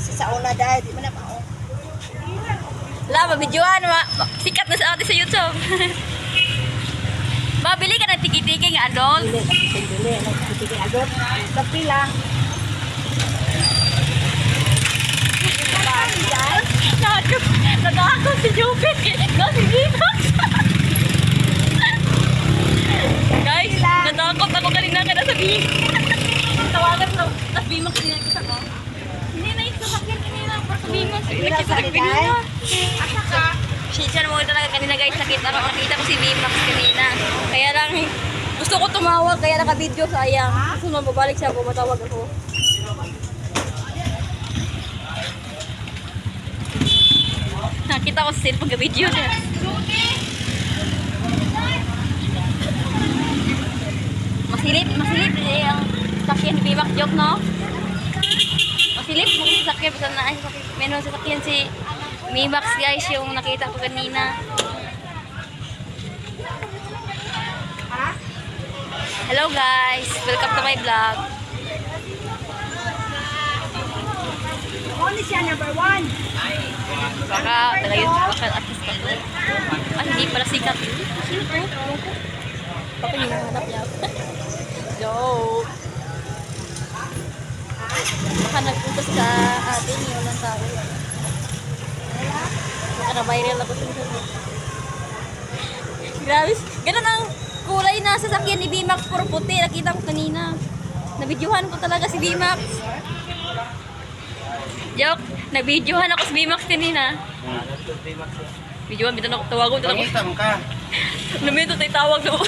Kasi sa una dahil, di mo na mao. La, mabidyohan. Sikat na sa atin sa YouTube. Mabili ka ng tiki-tiki nga adult. Dili, dili. Nagsitigil agad. Tapi lang. Nag-ako si Jupit. Guys, natakot ako kanina ka na sabihin. Tawagan ko. Tapos Bimax din nakita ko. Hindi na yung sasakyan kanina. Pero Bimax. Nakita ko kanina. Asa ka? Siya mo talaga kanina guys. Nakita ko si Bimax kanina. Kaya lang gusto ko tumawag. Kaya naka-video sayang. Gusto mo mabalik siya ako. Matawag ako. Nakita ko sa cellphone ka-video niya. Masilip eh ang sakyan ni Bimax joke, no? Masilip mo yung sakyan basta na ay meron sa sakyan si Bimax guys yung nakita ko kanina. Hello guys, welcome to my vlog. Only siya number 1. Baka artist pa to. Ah, hindi pala sikat. Sino to? Baka yung hanap niya. Joke. Baka nagpuntos ka atin yung lang tao. Baka na-viral ako sa mga. Grabe. Ganun ang kulay na sasakyan ni Bimax. Puro puti. Nakita ko kanina. Nabidyohan ko talaga si Bimax. Joke. Nag-videohan ako sa Bimax kanina. Videohan, bitan ako tawagon. Pangitam ka. Namito tayo tawag na ako.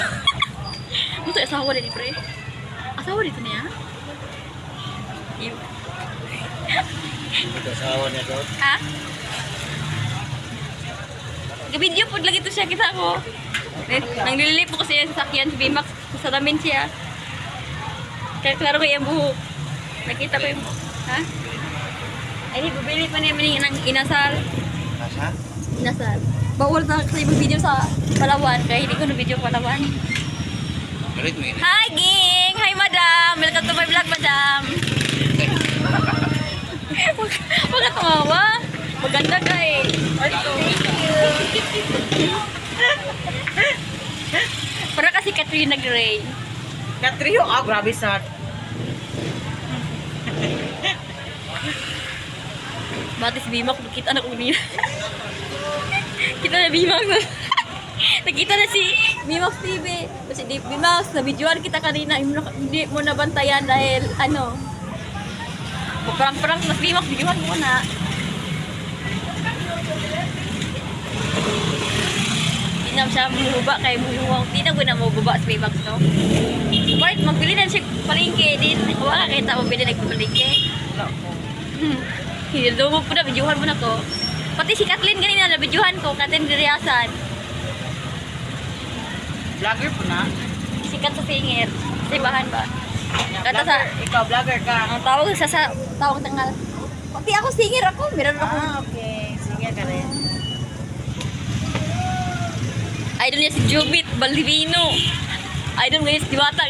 Ano tayo asawa din, pre? Asawa dito niya? Ito asawa niya doon. Ha? Ga-video po lagi ito siya, kita ko. Nang nililip po kasi yung sasakyan si Bimax. Sasalamin siya. Kaya klaro kayo yung buhok. Nakita ko yung... Ha? Ay, bubili pa naman yung inasal. Nasa? Inasal. Bawal na kasi mag-video sa Palawan. Kaya hindi ko na-video Palawan. Galit mo yun. Hi, Ging! Hi, Madam! Welcome to my vlog, Madam! Huwag ka tumawa. Maganda ka eh. Para kasi Katrina Gray. Katrio, grabe sad. Batis Bimax, nakita na ko nila. Kita na Bimax. Nakita na si Bimax TV. Kasi Bimax, na-videoan kita kanina. Hindi mo nabantayan dahil ano. Parang mas Bimax, videoan mo na. Hindi na siya mahuba kay Muhuwang. Hindi na ko na mahuba si Bimax, no? Bart, magbili na siya palengke din. Wala kita mabili nagpapalengke. Hinubo po na, videohan mo na ko. Pati si Kathleen ganina na videohan ko, Kathleen Diriasan. Vlogger po na. Sikat sa singer. Sa ibahan ba? Kata sa, Ikaw, vlogger ka. ang tawag sa tawag tangal. Pati ako singer ako, meron ako. Okay. Sige ka rin. Idol niya si Jubit Baldivino. Idol ngayon si Diwata.